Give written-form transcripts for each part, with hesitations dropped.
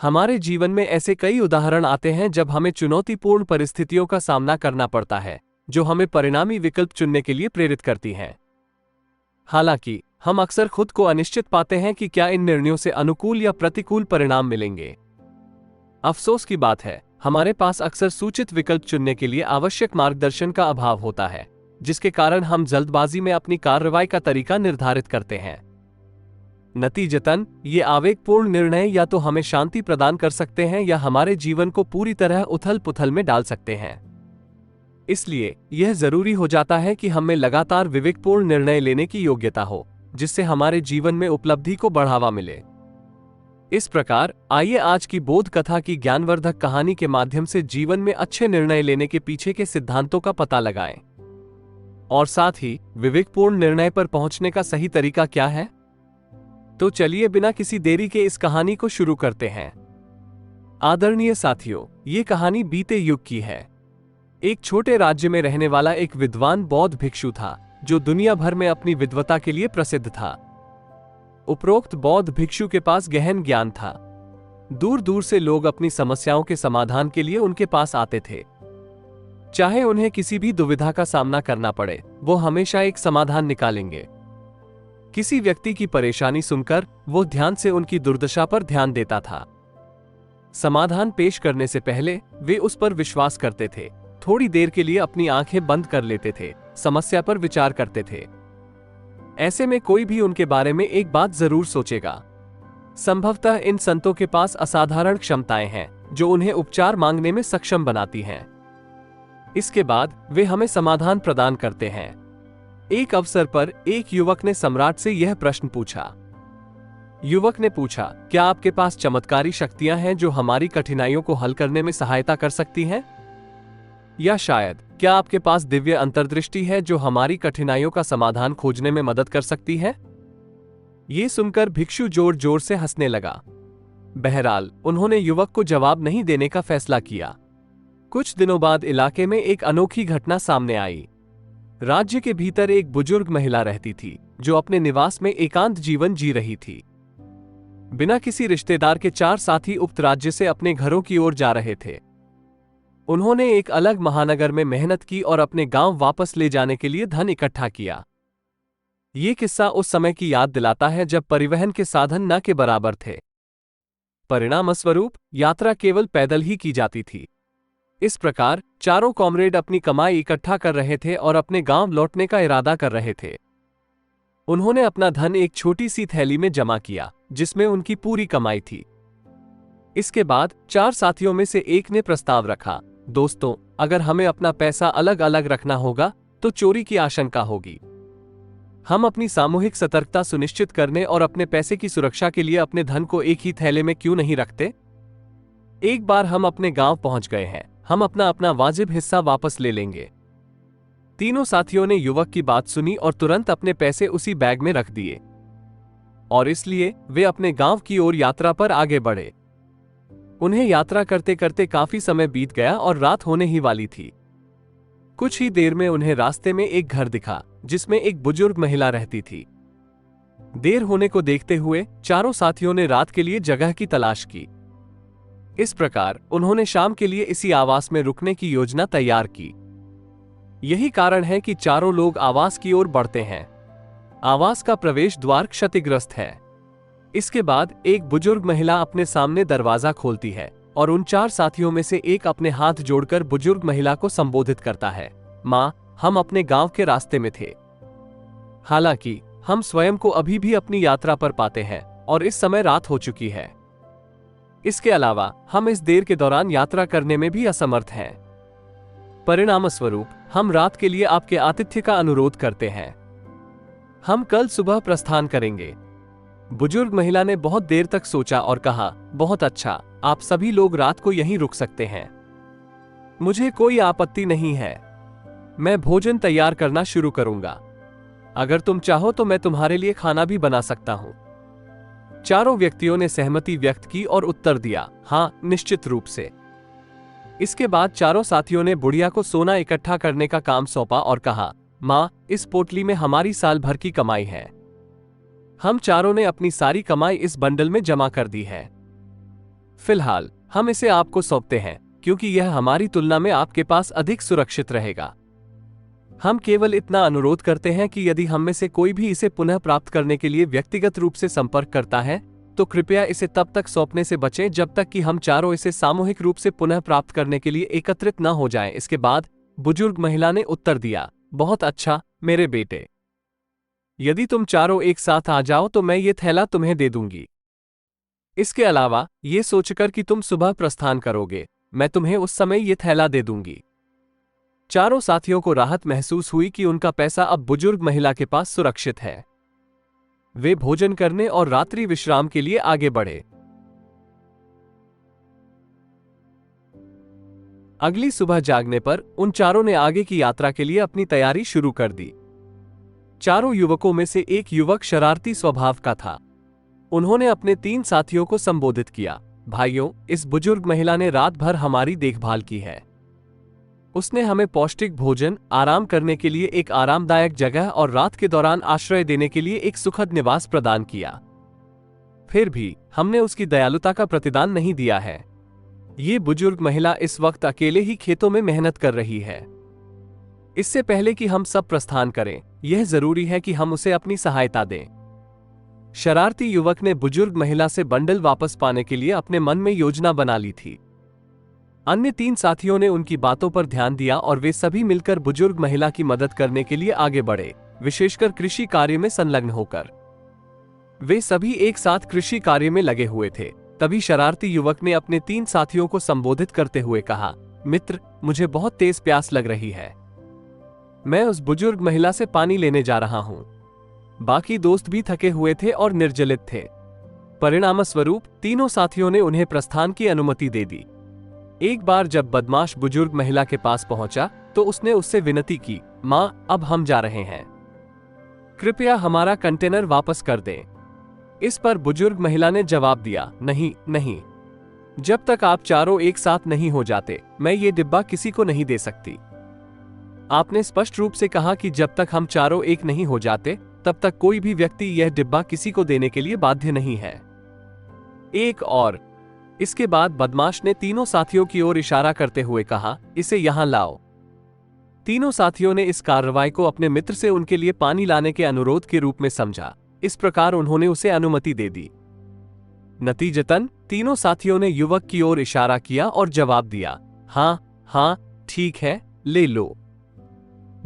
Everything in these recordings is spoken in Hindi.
हमारे जीवन में ऐसे कई उदाहरण आते हैं जब हमें चुनौतीपूर्ण परिस्थितियों का सामना करना पड़ता है, जो हमें परिणामी विकल्प चुनने के लिए प्रेरित करती हैं। हालांकि हम अक्सर खुद को अनिश्चित पाते हैं कि क्या इन निर्णयों से अनुकूल या प्रतिकूल परिणाम मिलेंगे। अफसोस की बात है, हमारे पास अक्सर सूचित विकल्प चुनने के लिए आवश्यक मार्गदर्शन का अभाव होता है, जिसके कारण हम जल्दबाजी में अपनी कार्रवाई का तरीका निर्धारित करते हैं। नतीजतन ये आवेगपूर्ण निर्णय या तो हमें शांति प्रदान कर सकते हैं या हमारे जीवन को पूरी तरह उथल पुथल में डाल सकते हैं। इसलिए यह जरूरी हो जाता है कि हमें लगातार विवेकपूर्ण निर्णय लेने की योग्यता हो, जिससे हमारे जीवन में उपलब्धि को बढ़ावा मिले। इस प्रकार आइए आज की बोध कथा की ज्ञानवर्धक कहानी के माध्यम से जीवन में अच्छे निर्णय लेने के पीछे के सिद्धांतों का पता लगाएं और साथ ही विवेकपूर्ण निर्णय पर पहुंचने का सही तरीका क्या है। तो चलिए बिना किसी देरी के इस कहानी को शुरू करते हैं। आदरणीय साथियों, ये कहानी बीते युग की है। एक छोटे राज्य में रहने वाला एक विद्वान बौद्ध भिक्षु था, जो दुनिया भर में अपनी विद्वता के लिए प्रसिद्ध था। उपरोक्त बौद्ध भिक्षु के पास गहन ज्ञान था। दूर दूर से लोग अपनी समस्याओं के समाधान के लिए उनके पास आते थे। चाहे उन्हें किसी भी दुविधा का सामना करना पड़े, वो हमेशा एक समाधान निकालेंगे। किसी व्यक्ति की परेशानी सुनकर वो ध्यान से उनकी दुर्दशा पर ध्यान देता था। समाधान पेश करने से पहले वे उस पर विश्वास करते थे, थोड़ी देर के लिए अपनी आंखें बंद कर लेते थे, समस्या पर विचार करते थे। ऐसे में कोई भी उनके बारे में एक बात जरूर सोचेगा। संभवतः इन संतों के पास असाधारण क्षमताएं हैं, जो उन्हें उपचार मांगने में सक्षम बनाती हैं। इसके बाद वे हमें समाधान प्रदान करते हैं। एक अवसर पर एक युवक ने सम्राट से यह प्रश्न पूछा। युवक ने पूछा, क्या आपके पास चमत्कारी शक्तियां हैं जो हमारी कठिनाइयों को हल करने में सहायता कर सकती हैं? या शायद क्या आपके पास दिव्य अंतर्दृष्टि है जो हमारी कठिनाइयों का समाधान खोजने में मदद कर सकती है? ये सुनकर भिक्षु जोर जोर से हंसने लगा। बहरहाल उन्होंने युवक को जवाब नहीं देने का फैसला किया। कुछ दिनों बाद इलाके में एक अनोखी घटना सामने आई। राज्य के भीतर एक बुजुर्ग महिला रहती थी, जो अपने निवास में एकांत जीवन जी रही थी। बिना किसी रिश्तेदार के 4 साथी उक्त राज्य से अपने घरों की ओर जा रहे थे। उन्होंने एक अलग महानगर में मेहनत की और अपने गांव वापस ले जाने के लिए धन इकट्ठा किया। ये किस्सा उस समय की याद दिलाता है जब परिवहन के साधन न के बराबर थे। परिणामस्वरूप यात्रा केवल पैदल ही की जाती थी। इस प्रकार चारों कॉमरेड अपनी कमाई इकट्ठा कर रहे थे और अपने गांव लौटने का इरादा कर रहे थे। उन्होंने अपना धन एक छोटी सी थैली में जमा किया, जिसमें उनकी पूरी कमाई थी। इसके बाद 4 साथियों में से एक ने प्रस्ताव रखा, दोस्तों, अगर हमें अपना पैसा अलग अलग रखना होगा तो चोरी की आशंका होगी। हम अपनी सामूहिक सतर्कता सुनिश्चित करने और अपने पैसे की सुरक्षा के लिए अपने धन को एक ही थैले में क्यों नहीं रखते? एक बार हम अपने गांव पहुंच गए हैं, हम अपना अपना वाजिब हिस्सा वापस ले लेंगे। तीनों साथियों ने युवक की बात सुनी और तुरंत अपने पैसे उसी बैग में रख दिए, और इसलिए वे अपने गांव की ओर यात्रा पर आगे बढ़े। उन्हें यात्रा करते करते काफी समय बीत गया और रात होने ही वाली थी। कुछ ही देर में उन्हें रास्ते में एक घर दिखा, जिसमें एक बुजुर्ग महिला रहती थी। देर होने को देखते हुए चारों साथियों ने रात के लिए जगह की तलाश की। इस प्रकार उन्होंने शाम के लिए इसी आवास में रुकने की योजना तैयार की। यही कारण है कि चारों लोग आवास की ओर बढ़ते हैं। आवास का प्रवेश द्वार क्षतिग्रस्त है। इसके बाद एक बुजुर्ग महिला अपने सामने दरवाजा खोलती है और उन 4 साथियों में से एक अपने हाथ जोड़कर बुजुर्ग महिला को संबोधित करता है, मां, हम अपने गांव के रास्ते में थे। हालांकि हम स्वयं को अभी भी अपनी यात्रा पर पाते हैं और इस समय रात हो चुकी है। इसके अलावा हम इस देर के दौरान यात्रा करने में भी असमर्थ हैं। परिणामस्वरूप हम रात के लिए आपके आतिथ्य का अनुरोध करते हैं। हम कल सुबह प्रस्थान करेंगे। बुजुर्ग महिला ने बहुत देर तक सोचा और कहा, बहुत अच्छा, आप सभी लोग रात को यहीं रुक सकते हैं। मुझे कोई आपत्ति नहीं है। मैं भोजन तैयार करना शुरू करूंगा। अगर तुम चाहो तो मैं तुम्हारे लिए खाना भी बना सकता हूं। चारों व्यक्तियों ने सहमति व्यक्त की और उत्तर दिया, हां, निश्चित रूप से। इसके बाद चारों साथियों ने बुढ़िया को सोना इकट्ठा करने का काम सौंपा और कहा, मां, इस पोटली में हमारी साल भर की कमाई है। हम चारों ने अपनी सारी कमाई इस बंडल में जमा कर दी है। फिलहाल हम इसे आपको सौंपते हैं क्योंकि यह हमारी तुलना में आपके पास अधिक सुरक्षित रहेगा। हम केवल इतना अनुरोध करते हैं कि यदि हम में से कोई भी इसे पुनः प्राप्त करने के लिए व्यक्तिगत रूप से संपर्क करता है तो कृपया इसे तब तक सौंपने से बचें जब तक कि हम चारों इसे सामूहिक रूप से पुनः प्राप्त करने के लिए एकत्रित न हो जाएं। इसके बाद बुजुर्ग महिला ने उत्तर दिया, बहुत अच्छा मेरे बेटे, यदि तुम चारों एक साथ आ जाओ तो मैं ये थैला तुम्हें दे दूंगी। इसके अलावा ये सोचकर कि तुम सुबह प्रस्थान करोगे, मैं तुम्हें उस समय ये थैला दे दूंगी। चारों साथियों को राहत महसूस हुई कि उनका पैसा अब बुजुर्ग महिला के पास सुरक्षित है। वे भोजन करने और रात्रि विश्राम के लिए आगे बढ़े। अगली सुबह जागने पर उन चारों ने आगे की यात्रा के लिए अपनी तैयारी शुरू कर दी। चारों युवकों में से एक युवक शरारती स्वभाव का था। उन्होंने अपने 3 साथियों को संबोधित किया, भाइयों, इस बुजुर्ग महिला ने रात भर हमारी देखभाल की है। उसने हमें पौष्टिक भोजन, आराम करने के लिए एक आरामदायक जगह और रात के दौरान आश्रय देने के लिए एक सुखद निवास प्रदान किया। फिर भी हमने उसकी दयालुता का प्रतिदान नहीं दिया है। ये बुजुर्ग महिला इस वक्त अकेले ही खेतों में मेहनत कर रही है। इससे पहले कि हम सब प्रस्थान करें, यह जरूरी है कि हम उसे अपनी सहायता दें। शरारती युवक ने बुजुर्ग महिला से बंडल वापस पाने के लिए अपने मन में योजना बना ली थी। अन्य 3 साथियों ने उनकी बातों पर ध्यान दिया और वे सभी मिलकर बुजुर्ग महिला की मदद करने के लिए आगे बढ़े, विशेषकर कृषि कार्य में संलग्न होकर। वे सभी एक साथ कृषि कार्य में लगे हुए थे। तभी शरारती युवक ने अपने 3 साथियों को संबोधित करते हुए कहा, मित्र, मुझे बहुत तेज प्यास लग रही है। मैं उस बुजुर्ग महिला से पानी लेने जा रहा हूं। बाकी दोस्त भी थके हुए थे और निर्जलित थे। परिणामस्वरूप तीनों साथियों ने उन्हें प्रस्थान की अनुमति दे दी। एक बार जब बदमाश बुजुर्ग महिला के पास पहुंचा तो उसने उससे विनती की, मां, अब हम जा रहे हैं, कृपया हमारा कंटेनर वापस कर दें। इस पर बुजुर्ग महिला ने जवाब दिया, नहीं नहीं, जब तक आप चारों एक साथ नहीं हो जाते मैं ये डिब्बा किसी को नहीं दे सकती। आपने स्पष्ट रूप से कहा कि जब तक हम चारों एक नहीं हो जाते तब तक कोई भी व्यक्ति यह डिब्बा किसी को देने के लिए बाध्य नहीं है। एक और। इसके बाद बदमाश ने तीनों साथियों की ओर इशारा करते हुए कहा, इसे यहां लाओ। तीनों साथियों ने इस कार्रवाई को अपने मित्र से उनके लिए पानी लाने के अनुरोध के रूप में समझा। इस प्रकार उन्होंने उसे अनुमति दे दी। नतीजतन तीनों साथियों ने युवक की ओर इशारा किया और जवाब दिया, हाँ हाँ ठीक है, ले लो।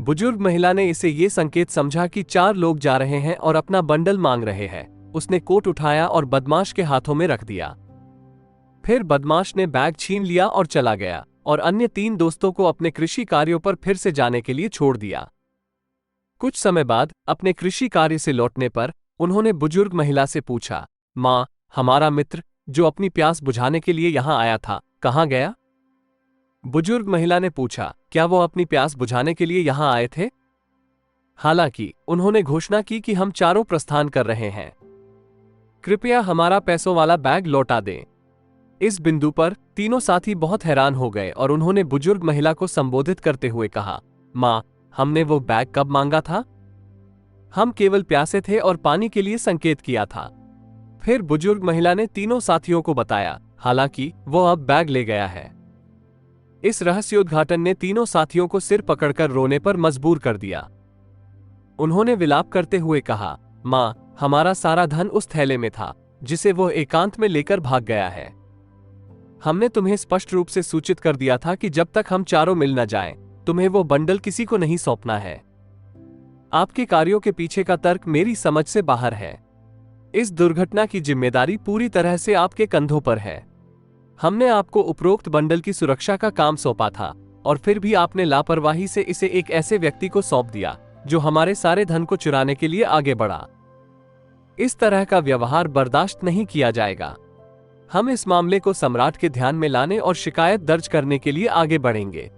बुजुर्ग महिला ने इसे ये संकेत समझा कि 4 लोग जा रहे हैं और अपना बंडल मांग रहे हैं। उसने कोट उठाया और बदमाश के हाथों में रख दिया। फिर बदमाश ने बैग छीन लिया और चला गया और अन्य 3 दोस्तों को अपने कृषि कार्यों पर फिर से जाने के लिए छोड़ दिया। कुछ समय बाद अपने कृषि कार्य से लौटने पर उन्होंने बुजुर्ग महिला से पूछा, मां, हमारा मित्र जो अपनी प्यास बुझाने के लिए यहां आया था, कहां गया? बुजुर्ग महिला ने पूछा, क्या वो अपनी प्यास बुझाने के लिए यहां आए थे? हालांकि उन्होंने घोषणा की कि हम चारों प्रस्थान कर रहे हैं, कृपया हमारा पैसों वाला बैग लौटा दें। इस बिंदु पर तीनों साथी बहुत हैरान हो गए और उन्होंने बुजुर्ग महिला को संबोधित करते हुए कहा, मां, हमने वो बैग कब मांगा था? हम केवल प्यासे थे और पानी के लिए संकेत किया था। फिर बुजुर्ग महिला ने तीनों साथियों को बताया, हालांकि वो अब बैग ले गया है। इस रहस्योद्घाटन ने तीनों साथियों को सिर पकड़कर रोने पर मजबूर कर दिया। उन्होंने विलाप करते हुए कहा, मां, हमारा सारा धन उस थैले में था जिसे वो एकांत में लेकर भाग गया है। हमने तुम्हें स्पष्ट रूप से सूचित कर दिया था कि जब तक हम चारों मिल न जाएं, तुम्हें वो बंडल किसी को नहीं सौंपना है। आपके कार्यों के पीछे का तर्क मेरी समझ से बाहर है। इस दुर्घटना की जिम्मेदारी पूरी तरह से आपके कंधों पर है। हमने आपको उपरोक्त बंडल की सुरक्षा का काम सौंपा था और फिर भी आपने लापरवाही से इसे एक ऐसे व्यक्ति को सौंप दिया जो हमारे सारे धन को चुराने के लिए आगे बढ़ा। इस तरह का व्यवहार बर्दाश्त नहीं किया जाएगा। हम इस मामले को सम्राट के ध्यान में लाने और शिकायत दर्ज करने के लिए आगे बढ़ेंगे।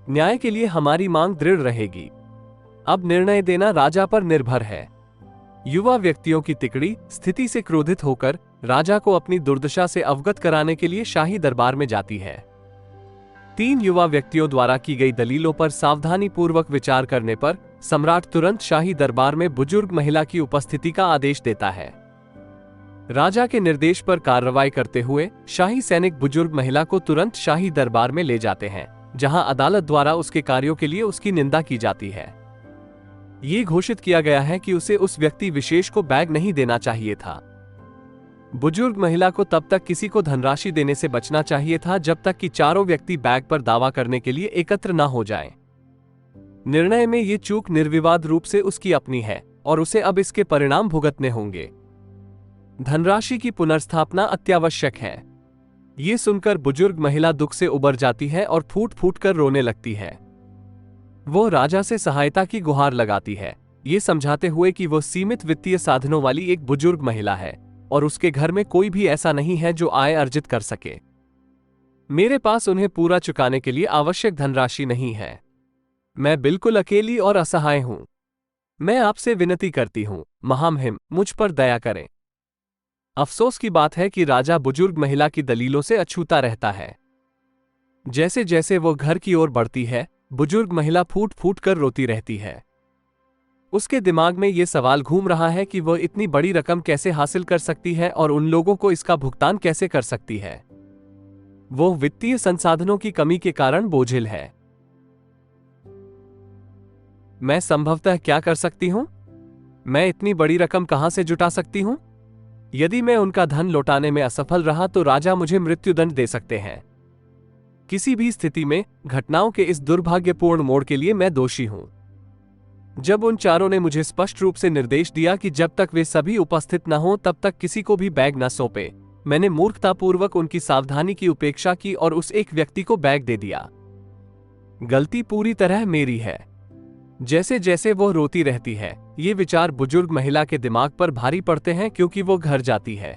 न्याय के लिए हमारी मांग दृढ़ रहेगी। अब निर्णय देना राजा पर निर्भर है। युवा व्यक्तियों की तिकड़ी स्थिति से क्रोधित होकर राजा को अपनी दुर्दशा से अवगत कराने के लिए शाही दरबार में जाती है। 3 युवा व्यक्तियों द्वारा की गई दलीलों पर सावधानी पूर्वक विचार करने पर सम्राट तुरंत शाही दरबार में बुजुर्ग महिला की उपस्थिति का आदेश देता है। राजा के निर्देश पर कार्रवाई करते हुए शाही सैनिक बुजुर्ग महिला को तुरंत शाही दरबार में ले जाते हैं, जहां अदालत द्वारा उसके कार्यों के लिए उसकी निंदा की जाती है। ये घोषित किया गया है कि उसे उस व्यक्ति विशेष को बैग नहीं देना चाहिए था। बुजुर्ग महिला को तब तक किसी को धनराशि देने से बचना चाहिए था जब तक कि चारों व्यक्ति बैग पर दावा करने के लिए एकत्र न हो जाएं। निर्णय में ये चूक निर्विवाद रूप से उसकी अपनी है और उसे अब इसके परिणाम भुगतने होंगे। धनराशि की पुनर्स्थापना अत्यावश्यक है। ये सुनकर बुजुर्ग महिला दुख से उबर जाती है और फूट फूट कर रोने लगती है। वो राजा से सहायता की गुहार लगाती है, ये समझाते हुए कि वो सीमित वित्तीय साधनों वाली एक बुजुर्ग महिला है और उसके घर में कोई भी ऐसा नहीं है जो आय अर्जित कर सके। मेरे पास उन्हें पूरा चुकाने के लिए आवश्यक धनराशि नहीं है। मैं बिल्कुल अकेली और असहाय हूं। मैं आपसे विनती करती हूं, महामहिम, मुझ पर दया करें। अफसोस की बात है कि राजा बुजुर्ग महिला की दलीलों से अछूता रहता है। जैसे जैसे वो घर की ओर बढ़ती है, बुजुर्ग महिला फूट फूट कर रोती रहती है। उसके दिमाग में ये सवाल घूम रहा है कि वह इतनी बड़ी रकम कैसे हासिल कर सकती है और उन लोगों को इसका भुगतान कैसे कर सकती है। वो वित्तीय संसाधनों की कमी के कारण बोझिल है। मैं संभवतः क्या कर सकती हूं? मैं इतनी बड़ी रकम कहां से जुटा सकती हूं? यदि मैं उनका धन लौटाने में असफल रहा तो राजा मुझे मृत्युदंड दे सकते हैं। किसी भी स्थिति में घटनाओं के इस दुर्भाग्यपूर्ण मोड़ के लिए मैं दोषी हूं। जब उन चारों ने मुझे स्पष्ट रूप से निर्देश दिया कि जब तक वे सभी उपस्थित न हों तब तक किसी को भी बैग न सौंपे, मैंने मूर्खतापूर्वक उनकी सावधानी की उपेक्षा की और उस एक व्यक्ति को बैग दे दिया। गलती पूरी तरह मेरी है। जैसे जैसे वो रोती रहती है, ये विचार बुजुर्ग महिला के दिमाग पर भारी पड़ते हैं क्योंकि वो घर जाती है।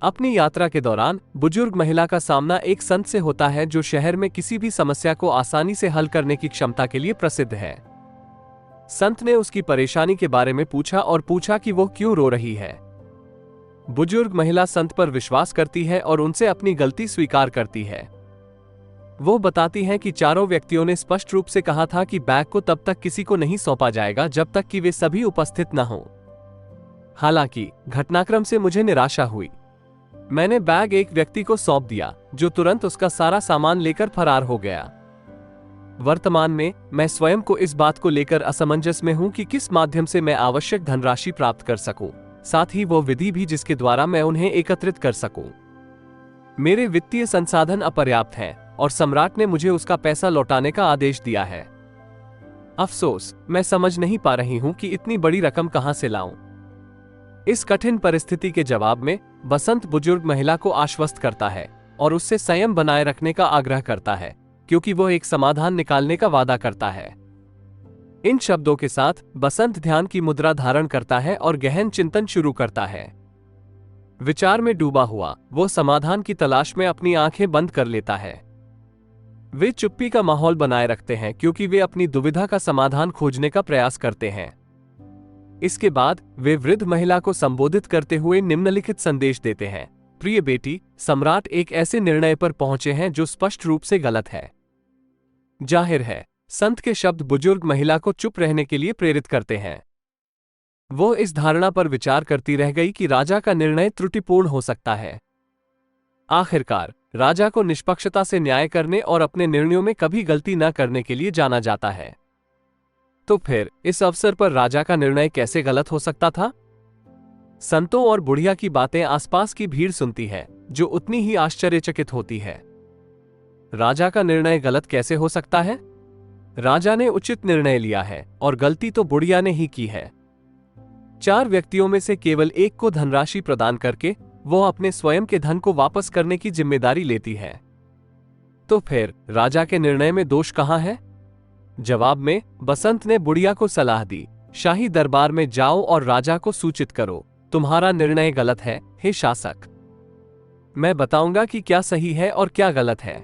अपनी यात्रा के दौरान बुजुर्ग महिला का सामना एक संत से होता है जो शहर में किसी भी समस्या को आसानी से हल करने की क्षमता के लिए प्रसिद्ध है। संत ने उसकी परेशानी के बारे में पूछा और पूछा कि वो क्यों रो रही है। बुजुर्ग महिला संत पर विश्वास करती है और उनसे अपनी गलती स्वीकार करती है। वो बताती हैं कि चारों व्यक्तियों ने स्पष्ट रूप से कहा था कि बैग को तब तक किसी को नहीं सौंपा जाएगा जब तक कि वे सभी उपस्थित न हों। हालांकि घटनाक्रम से मुझे निराशा हुई। मैंने बैग एक व्यक्ति को सौंप दिया जो तुरंत उसका सारा सामान लेकर फरार हो गया। वर्तमान में मैं स्वयं को इस बात को लेकर असमंजस में हूं कि किस माध्यम से मैं आवश्यक धनराशि प्राप्त कर सकूं, साथ ही वो विधि भी जिसके द्वारा मैं उन्हें एकत्रित कर सकूं। मेरे वित्तीय संसाधन अपर्याप्त हैं और सम्राट ने मुझे उसका पैसा लौटाने का आदेश दिया है। अफसोस, मैं समझ नहीं पा रही हूं कि इतनी बड़ी रकम कहां से लाऊं। इस कठिन परिस्थिति के जवाब में बसंत बुजुर्ग महिला को आश्वस्त करता है और उससे संयम बनाए रखने का आग्रह करता है, क्योंकि वह एक समाधान निकालने का वादा करता है। इन शब्दों के साथ बसंत ध्यान की मुद्रा धारण करता है और गहन चिंतन शुरू करता है। विचार में डूबा हुआ वो समाधान की तलाश में अपनी आंखें बंद कर लेता है। वे चुप्पी का माहौल बनाए रखते हैं क्योंकि वे अपनी दुविधा का समाधान खोजने का प्रयास करते हैं। इसके बाद वे वृद्ध महिला को संबोधित करते हुए निम्नलिखित संदेश देते हैं। प्रिय बेटी, सम्राट एक ऐसे निर्णय पर पहुंचे हैं जो स्पष्ट रूप से गलत है। जाहिर है, संत के शब्द बुजुर्ग महिला को चुप रहने के लिए प्रेरित करते हैं। वो इस धारणा पर विचार करती रह गई कि राजा का निर्णय त्रुटिपूर्ण हो सकता है। आखिरकार राजा को निष्पक्षता से न्याय करने और अपने निर्णयों में कभी गलती न करने के लिए जाना जाता है। तो फिर इस अवसर पर राजा का निर्णय कैसे गलत हो सकता था? संतों और बुढ़िया की बातें आसपास की भीड़ सुनती है, जो उतनी ही आश्चर्यचकित होती है। राजा का निर्णय गलत कैसे हो सकता है? राजा ने उचित निर्णय लिया है और गलती तो बुढ़िया ने ही की है। 4 व्यक्तियों में से केवल एक को धनराशि प्रदान करके वो अपने स्वयं के धन को वापस करने की जिम्मेदारी लेती है। तो फिर राजा के निर्णय में दोष कहां है? जवाब में बसंत ने बुढ़िया को सलाह दी, शाही दरबार में जाओ और राजा को सूचित करो, तुम्हारा निर्णय गलत है, हे शासक। मैं बताऊंगा कि क्या सही है और क्या गलत है।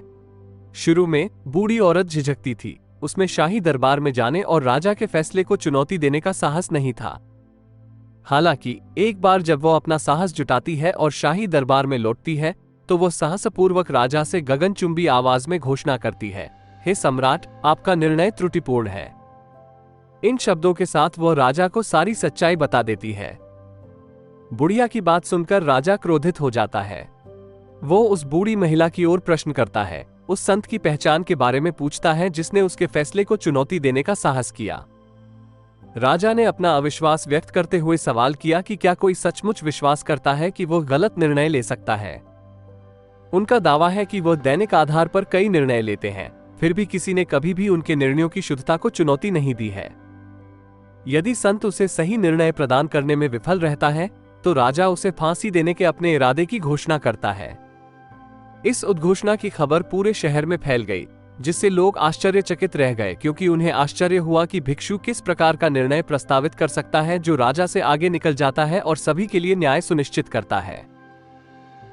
शुरू में बूढ़ी औरत झिझकती थी, उसमें शाही दरबार में जाने और राजा के फैसले को चुनौती देने का साहस नहीं था। हालांकि एक बार जब वो अपना साहस जुटाती है और शाही दरबार में लौटती है तो वो साहसपूर्वक राजा से गगनचुंबी आवाज में घोषणा करती है, हे सम्राट, आपका निर्णय त्रुटिपूर्ण है। इन शब्दों के साथ वो राजा को सारी सच्चाई बता देती है। बुढ़िया की बात सुनकर राजा क्रोधित हो जाता है। वो उस बूढ़ी महिला की ओर प्रश्न करता है, उस संत की पहचान के बारे में पूछता है जिसने उसके फैसले को चुनौती देने का साहस किया। राजा ने अपना अविश्वास व्यक्त करते हुए सवाल किया कि क्या कोई सचमुच विश्वास करता है कि वो गलत निर्णय ले सकता है। उनका दावा है कि वह दैनिक आधार पर कई निर्णय लेते हैं, फिर भी किसी ने कभी भी उनके निर्णयों की शुद्धता को चुनौती नहीं दी है। यदि संत उसे सही निर्णय प्रदान करने में विफल रहता है तो राजा उसे फांसी देने के अपने इरादे की घोषणा करता है। इस उद्घोषणा की खबर पूरे शहर में फैल गई, जिससे लोग आश्चर्यचकित रह गए, क्योंकि उन्हें आश्चर्य हुआ कि भिक्षु किस प्रकार का निर्णय प्रस्तावित कर सकता है जो राजा से आगे निकल जाता है और सभी के लिए न्याय सुनिश्चित करता है।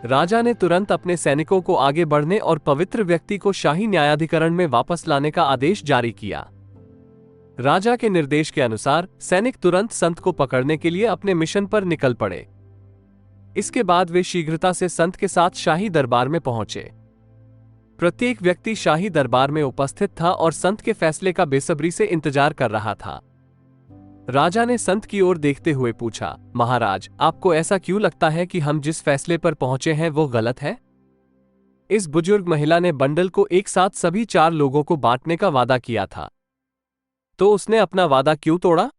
राजा ने तुरंत अपने सैनिकों को आगे बढ़ने और पवित्र व्यक्ति को शाही न्यायाधिकरण में वापस लाने का आदेश जारी किया। राजा के निर्देश के अनुसार सैनिक तुरंत संत को पकड़ने के लिए अपने मिशन पर निकल पड़े। इसके बाद वे शीघ्रता से संत के साथ शाही दरबार में पहुंचे। प्रत्येक व्यक्ति शाही दरबार में उपस्थित था और संत के फैसले का बेसब्री से इंतजार कर रहा था। राजा ने संत की ओर देखते हुए पूछा, महाराज, आपको ऐसा क्यों लगता है कि हम जिस फैसले पर पहुंचे हैं वो गलत है? इस बुजुर्ग महिला ने बंडल को एक साथ सभी 4 लोगों को बांटने का वादा किया था, तो उसने अपना वादा क्यों तोड़ा?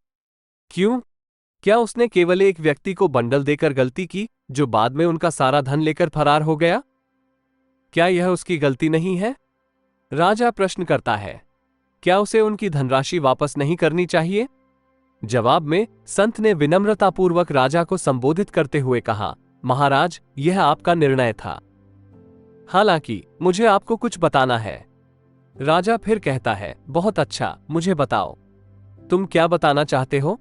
क्यों? क्या उसने केवल एक व्यक्ति को बंडल देकर गलती की जो बाद में उनका सारा धन लेकर फरार हो गया? क्या यह उसकी गलती नहीं है? राजा प्रश्न करता है। क्या उसे उनकी धनराशि वापस नहीं करनी चाहिए? जवाब में संत ने विनम्रतापूर्वक राजा को संबोधित करते हुए कहा, महाराज, यह आपका निर्णय था, हालांकि मुझे आपको कुछ बताना है। राजा फिर कहता है, बहुत अच्छा, मुझे बताओ, तुम क्या बताना चाहते हो?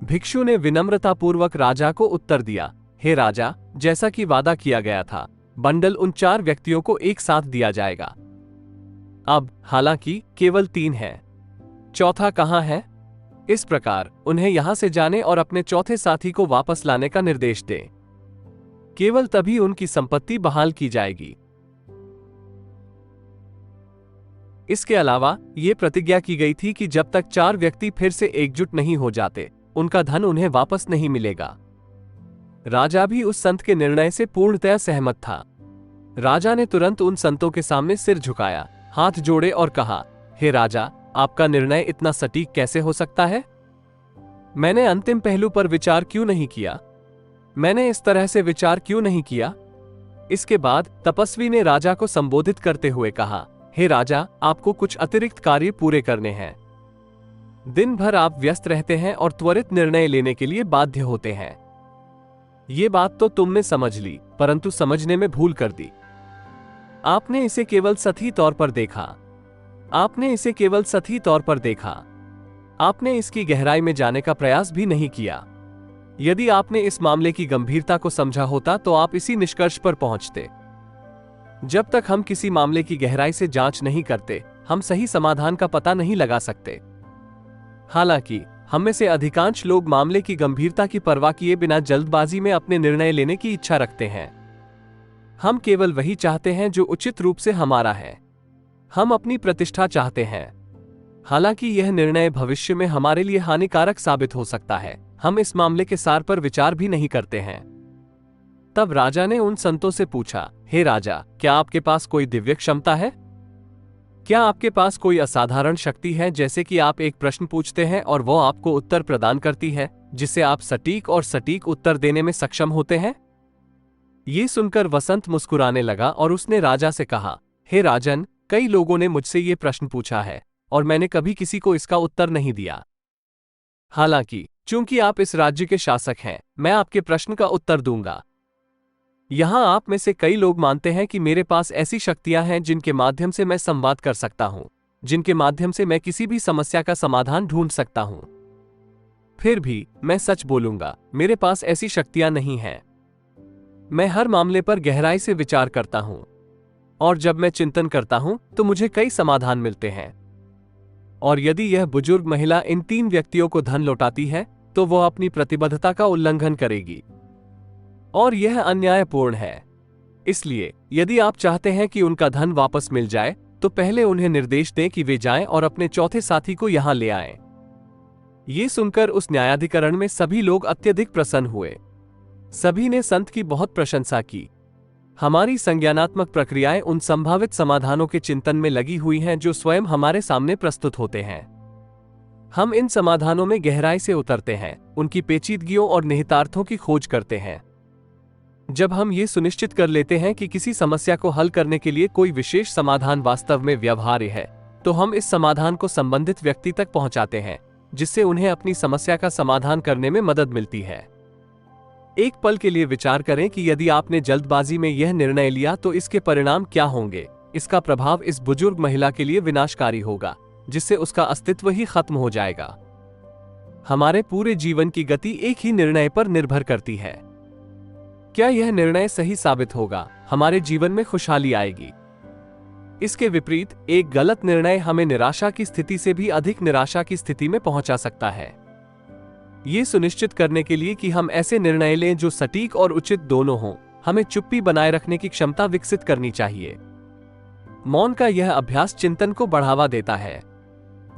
भिक्षु ने विनम्रतापूर्वक राजा को उत्तर दिया, हे राजा, जैसा कि वादा किया गया था, बंडल उन 4 व्यक्तियों को एक साथ दिया जाएगा। अब हालांकि केवल 3 हैं, चौथा कहां है? इस प्रकार उन्हें यहां से जाने और अपने चौथे साथी को वापस लाने का निर्देश दे। केवल तभी उनकी संपत्ति बहाल की जाएगी। इसके अलावा यह प्रतिज्ञा की गई थी कि जब तक 4 व्यक्ति फिर से एकजुट नहीं हो जाते, उनका धन उन्हें वापस नहीं मिलेगा। राजा भी उस संत के निर्णय से पूर्णतया सहमत था। राजा ने तुरंत उन संतों के सामने सिर झुकाया, हाथ जोड़े और कहा, हे राजा, आपका निर्णय इतना सटीक कैसे हो सकता है? मैंने अंतिम पहलू पर विचार क्यों नहीं किया? मैंने इस तरह से विचार क्यों नहीं किया? इसके बाद तपस्वी ने राजा को संबोधित करते हुए कहा, हे राजा, आपको कुछ अतिरिक्त कार्य पूरे करने हैं। दिन भर आप व्यस्त रहते हैं और त्वरित निर्णय लेने के लिए बाध्य होते हैं। ये बात तो तुमने समझ ली, परंतु समझने में भूल कर दी। आपने इसे केवल सतही तौर पर देखा। आपने इसे केवल सतही तौर पर देखा। आपने इसकी गहराई में जाने का प्रयास भी नहीं किया। यदि आपने इस मामले की गंभीरता को समझा होता तो आप इसी निष्कर्ष पर पहुंचते। जब तक हम किसी मामले की गहराई से जांच नहीं करते, हम सही समाधान का पता नहीं लगा सकते। हालांकि हम में से अधिकांश लोग मामले की गंभीरता की परवाह किए बिना जल्दबाजी में अपने निर्णय लेने की इच्छा रखते हैं। हम केवल वही चाहते हैं जो उचित रूप से हमारा है। हम अपनी प्रतिष्ठा चाहते हैं। हालांकि यह निर्णय भविष्य में हमारे लिए हानिकारक साबित हो सकता है, हम इस मामले के सार पर विचार भी नहीं करते हैं। तब राजा ने उन संतों से पूछा, हे राजा, क्या आपके पास कोई दिव्य क्षमता है? क्या आपके पास कोई असाधारण शक्ति है, जैसे कि आप एक प्रश्न पूछते हैं और वो आपको उत्तर प्रदान करती है, जिससे आप सटीक उत्तर देने में सक्षम होते हैं? ये सुनकर वसंत मुस्कुराने लगा और उसने राजा से कहा, हे राजन, कई लोगों ने मुझसे ये प्रश्न पूछा है और मैंने कभी किसी को इसका उत्तर नहीं दिया। हालांकि चूंकि आप इस राज्य के शासक हैं, मैं आपके प्रश्न का उत्तर दूंगा। यहां आप में से कई लोग मानते हैं कि मेरे पास ऐसी शक्तियां हैं जिनके माध्यम से मैं संवाद कर सकता हूं, जिनके माध्यम से मैं किसी भी समस्या का समाधान ढूंढ सकता हूं। फिर भी मैं सच बोलूंगा, मेरे पास ऐसी शक्तियां नहीं हैं। मैं हर मामले पर गहराई से विचार करता हूं और जब मैं चिंतन करता हूं तो मुझे कई समाधान मिलते हैं। और यदि यह बुजुर्ग महिला इन 3 व्यक्तियों को धन लौटाती है तो वह अपनी प्रतिबद्धता का उल्लंघन करेगी और यह अन्यायपूर्ण है। इसलिए यदि आप चाहते हैं कि उनका धन वापस मिल जाए तो पहले उन्हें निर्देश दें कि वे जाएं और अपने चौथे साथी को यहां ले आएं। ये सुनकर उस न्यायाधिकरण में सभी लोग अत्यधिक प्रसन्न हुए। सभी ने संत की बहुत प्रशंसा की। हमारी संज्ञानात्मक प्रक्रियाएं उन संभावित समाधानों के चिंतन में लगी हुई हैं जो स्वयं हमारे सामने प्रस्तुत होते हैं। हम इन समाधानों में गहराई से उतरते हैं, उनकी पेचीदगियों और निहितार्थों की खोज करते हैं। जब हम ये सुनिश्चित कर लेते हैं कि किसी समस्या को हल करने के लिए कोई विशेष समाधान वास्तव में व्यवहार्य है, तो हम इस समाधान को संबंधित व्यक्ति तक पहुंचाते हैं, जिससे उन्हें अपनी समस्या का समाधान करने में मदद मिलती है। एक पल के लिए विचार करें कि यदि आपने जल्दबाजी में यह निर्णय लिया तो इसके परिणाम क्या होंगे। इसका प्रभाव इस बुजुर्ग महिला के लिए विनाशकारी होगा, जिससे उसका अस्तित्व ही खत्म हो जाएगा। हमारे पूरे जीवन की गति एक ही निर्णय पर निर्भर करती है। क्या यह निर्णय सही साबित होगा, हमारे जीवन में खुशहाली आएगी। इसके विपरीत एक गलत निर्णय हमें निराशा की स्थिति से भी अधिक निराशा की स्थिति में पहुंचा सकता है। ये सुनिश्चित करने के लिए कि हम ऐसे निर्णय लें जो सटीक और उचित दोनों हों, हमें चुप्पी बनाए रखने की क्षमता विकसित करनी चाहिए। मौन का यह अभ्यास चिंतन को बढ़ावा देता है।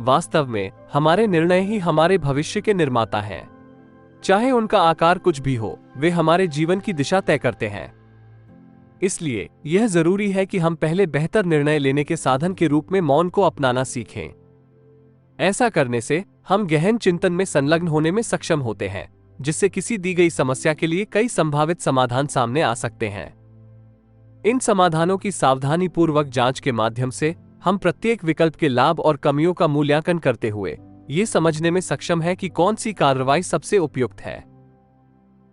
वास्तव में हमारे निर्णय ही हमारे भविष्य के निर्माता हैं। चाहे उनका आकार कुछ भी हो, वे हमारे जीवन की दिशा तय करते हैं। इसलिए यह जरूरी है कि हम पहले बेहतर निर्णय लेने के साधन के रूप में मौन को अपनाना सीखें। ऐसा करने से हम गहन चिंतन में संलग्न होने में सक्षम होते हैं, जिससे किसी दी गई समस्या के लिए कई संभावित समाधान सामने आ सकते हैं। इन समाधानों की सावधानीपूर्वक जांच के माध्यम से हम प्रत्येक विकल्प के लाभ और कमियों का मूल्यांकन करते हुए ये समझने में सक्षम है कि कौन सी कार्रवाई सबसे उपयुक्त है।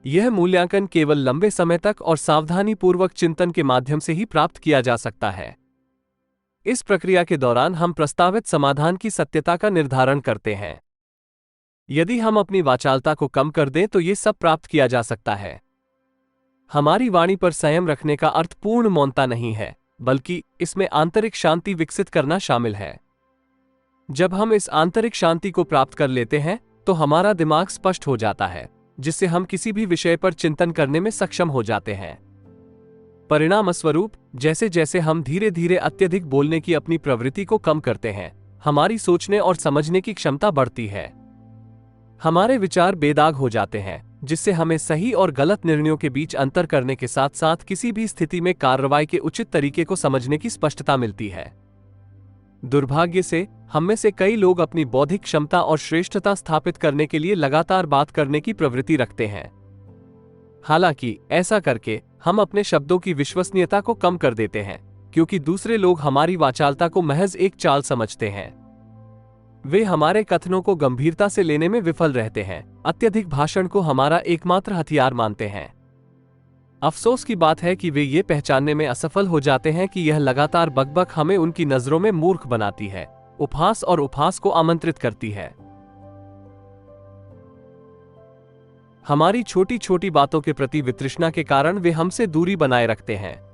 यह मूल्यांकन केवल लंबे समय तक और सावधानीपूर्वक चिंतन के माध्यम से ही प्राप्त किया जा सकता है। इस प्रक्रिया के दौरान हम प्रस्तावित समाधान की सत्यता का निर्धारण करते हैं। यदि हम अपनी वाचालता को कम कर दें तो ये सब प्राप्त किया जा सकता है। हमारी वाणी पर संयम रखने का अर्थ पूर्ण मौनता नहीं है, बल्कि इसमें आंतरिक शांति विकसित करना शामिल है। जब हम इस आंतरिक शांति को प्राप्त कर लेते हैं तो हमारा दिमाग स्पष्ट हो जाता है, जिससे हम किसी भी विषय पर चिंतन करने में सक्षम हो जाते हैं। परिणामस्वरूप जैसे जैसे हम धीरे धीरे अत्यधिक बोलने की अपनी प्रवृत्ति को कम करते हैं, हमारी सोचने और समझने की क्षमता बढ़ती है। हमारे विचार बेदाग हो जाते हैं, जिससे हमें सही और गलत निर्णयों के बीच अंतर करने के साथ साथ किसी भी स्थिति में कार्रवाई के उचित तरीके को समझने की स्पष्टता मिलती है। दुर्भाग्य से हम में से कई लोग अपनी बौद्धिक क्षमता और श्रेष्ठता स्थापित करने के लिए लगातार बात करने की प्रवृत्ति रखते हैं। हालांकि ऐसा करके हम अपने शब्दों की विश्वसनीयता को कम कर देते हैं, क्योंकि दूसरे लोग हमारी वाचालता को महज एक चाल समझते हैं। वे हमारे कथनों को गंभीरता से लेने में विफल रहते हैं, अत्यधिक भाषण को हमारा एकमात्र हथियार मानते हैं। अफसोस की बात है कि वे ये पहचानने में असफल हो जाते हैं कि यह लगातार बकबक हमें उनकी नजरों में मूर्ख बनाती है, उपहास और उपहास को आमंत्रित करती है। हमारी छोटी छोटी बातों के प्रति वितृष्णा के कारण वे हमसे दूरी बनाए रखते हैं।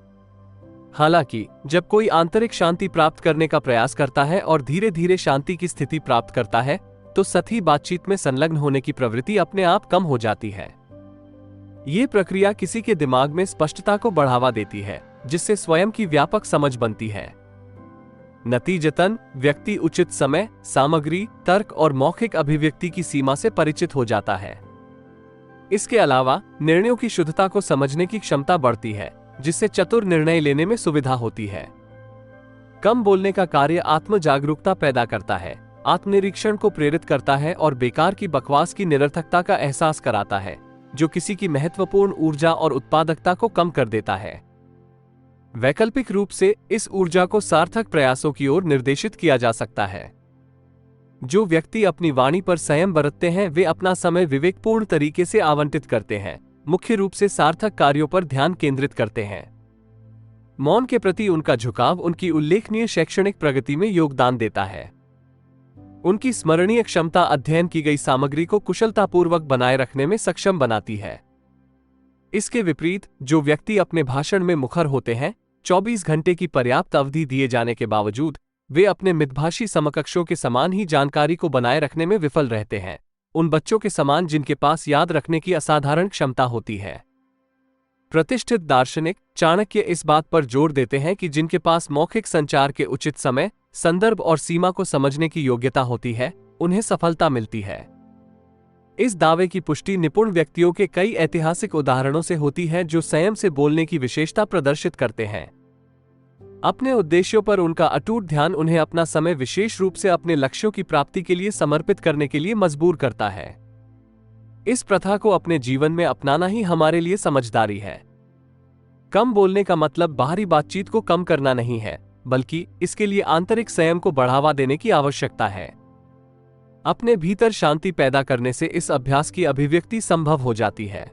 हालांकि जब कोई आंतरिक शांति प्राप्त करने का प्रयास करता है और धीरे धीरे शांति की स्थिति प्राप्त करता है, तो सतही बातचीत में संलग्न होने की प्रवृत्ति अपने आप कम हो जाती है। ये प्रक्रिया किसी के दिमाग में स्पष्टता को बढ़ावा देती है, जिससे स्वयं की व्यापक समझ बनती है। नतीजतन व्यक्ति उचित समय, सामग्री, तर्क और मौखिक अभिव्यक्ति की सीमा से परिचित हो जाता है। इसके अलावा निर्णयों की शुद्धता को समझने की क्षमता बढ़ती है, जिससे चतुर निर्णय लेने में सुविधा होती है। कम बोलने का कार्य आत्म जागरूकता पैदा करता है, आत्मनिरीक्षण को प्रेरित करता है और बेकार की बकवास की निरर्थकता का एहसास कराता है, जो किसी की महत्वपूर्ण ऊर्जा और उत्पादकता को कम कर देता है। वैकल्पिक रूप से इस ऊर्जा को सार्थक प्रयासों की ओर निर्देशित किया जा सकता है। जो व्यक्ति अपनी वाणी पर संयम बरतते हैं, वे अपना समय विवेकपूर्ण तरीके से आवंटित करते हैं, मुख्य रूप से सार्थक कार्यों पर ध्यान केंद्रित करते हैं। मौन के प्रति उनका झुकाव उनकी उल्लेखनीय शैक्षणिक प्रगति में योगदान देता है। उनकी स्मरणीय क्षमता अध्ययन की गई सामग्री को कुशलतापूर्वक बनाए रखने में सक्षम बनाती है। इसके विपरीत जो व्यक्ति अपने भाषण में मुखर होते हैं, 24 घंटे की पर्याप्त अवधि दिए जाने के बावजूद वे अपने मितभाषी समकक्षों के समान ही जानकारी को बनाए रखने में विफल रहते हैं, उन बच्चों के समान जिनके पास याद रखने की असाधारण क्षमता होती है। प्रतिष्ठित दार्शनिक चाणक्य इस बात पर जोर देते हैं कि जिनके पास मौखिक संचार के उचित समय, संदर्भ और सीमा को समझने की योग्यता होती है, उन्हें सफलता मिलती है। इस दावे की पुष्टि निपुण व्यक्तियों के कई ऐतिहासिक उदाहरणों से होती है जो संयम से बोलने की विशेषता प्रदर्शित करते हैं। अपने उद्देश्यों पर उनका अटूट ध्यान उन्हें अपना समय विशेष रूप से अपने लक्ष्यों की प्राप्ति के लिए समर्पित करने के लिए मजबूर करता है। इस प्रथा को अपने जीवन में अपनाना ही हमारे लिए समझदारी है। कम बोलने का मतलब बाहरी बातचीत को कम करना नहीं है, बल्कि इसके लिए आंतरिक संयम को बढ़ावा देने की आवश्यकता है। अपने भीतर शांति पैदा करने से इस अभ्यास की अभिव्यक्ति संभव हो जाती है।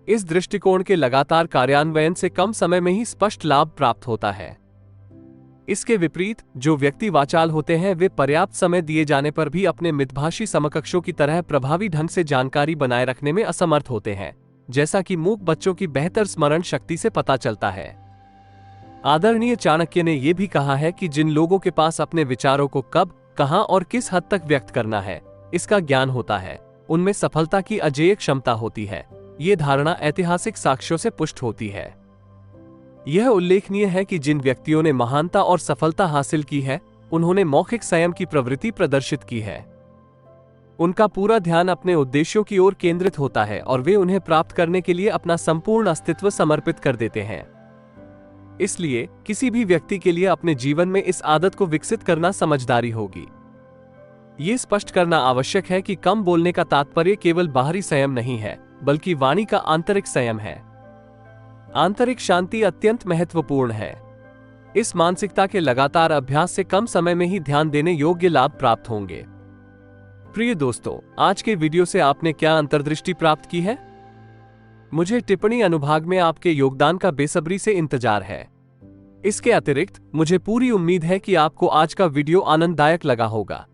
इस दृष्टिकोण के लगातार कार्यान्वयन से कम समय में ही स्पष्ट लाभ प्राप्त होता है। इसके विपरीत जो व्यक्ति वाचाल होते हैं वे पर्याप्त समय दिए जाने पर भी अपने मितभाषी समकक्षों की तरह प्रभावी ढंग से जानकारी बनाए रखने में असमर्थ होते हैं, जैसा कि मूक बच्चों की बेहतर स्मरण शक्ति से पता चलता है। आदरणीय चाणक्य ने यह भी कहा है कि जिन लोगों के पास अपने विचारों को कब, कहां और किस हद तक व्यक्त करना है इसका ज्ञान होता है, उनमें सफलता की अजेय क्षमता होती है। ये धारणा ऐतिहासिक साक्ष्यों से पुष्ट होती है। यह उल्लेखनीय है कि जिन व्यक्तियों ने महानता और सफलता हासिल की है, उन्होंने मौखिक संयम की प्रवृत्ति प्रदर्शित की है। उनका पूरा ध्यान अपने उद्देश्यों की ओर केंद्रित होता है और वे उन्हें प्राप्त करने के लिए अपना संपूर्ण अस्तित्व समर्पित कर देते हैं। इसलिए किसी भी व्यक्ति के लिए अपने जीवन में इस आदत को विकसित करना समझदारी होगी। ये स्पष्ट करना आवश्यक है कि कम बोलने का तात्पर्य केवल बाहरी संयम नहीं है, बल्कि वाणी का आंतरिक संयम है। आंतरिक शांति अत्यंत महत्वपूर्ण है। इस मानसिकता के लगातार अभ्यास से कम समय में ही ध्यान देने योग्य लाभ प्राप्त होंगे। प्रिय दोस्तों, आज के वीडियो से आपने क्या अंतर्दृष्टि प्राप्त की है? मुझे टिप्पणी अनुभाग में आपके योगदान का बेसब्री से इंतजार है। इसके अतिरिक्त मुझे पूरी उम्मीद है कि आपको आज का वीडियो आनंददायक लगा होगा।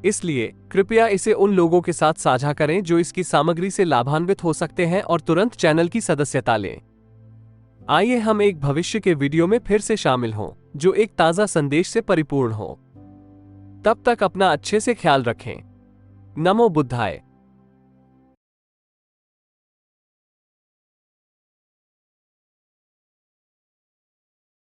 इसलिए कृपया इसे उन लोगों के साथ साझा करें जो इसकी सामग्री से लाभान्वित हो सकते हैं और तुरंत चैनल की सदस्यता लें। आइए हम एक भविष्य के वीडियो में फिर से शामिल हों, जो एक ताज़ा संदेश से परिपूर्ण हो। तब तक अपना अच्छे से ख्याल रखें। नमो बुद्धाय।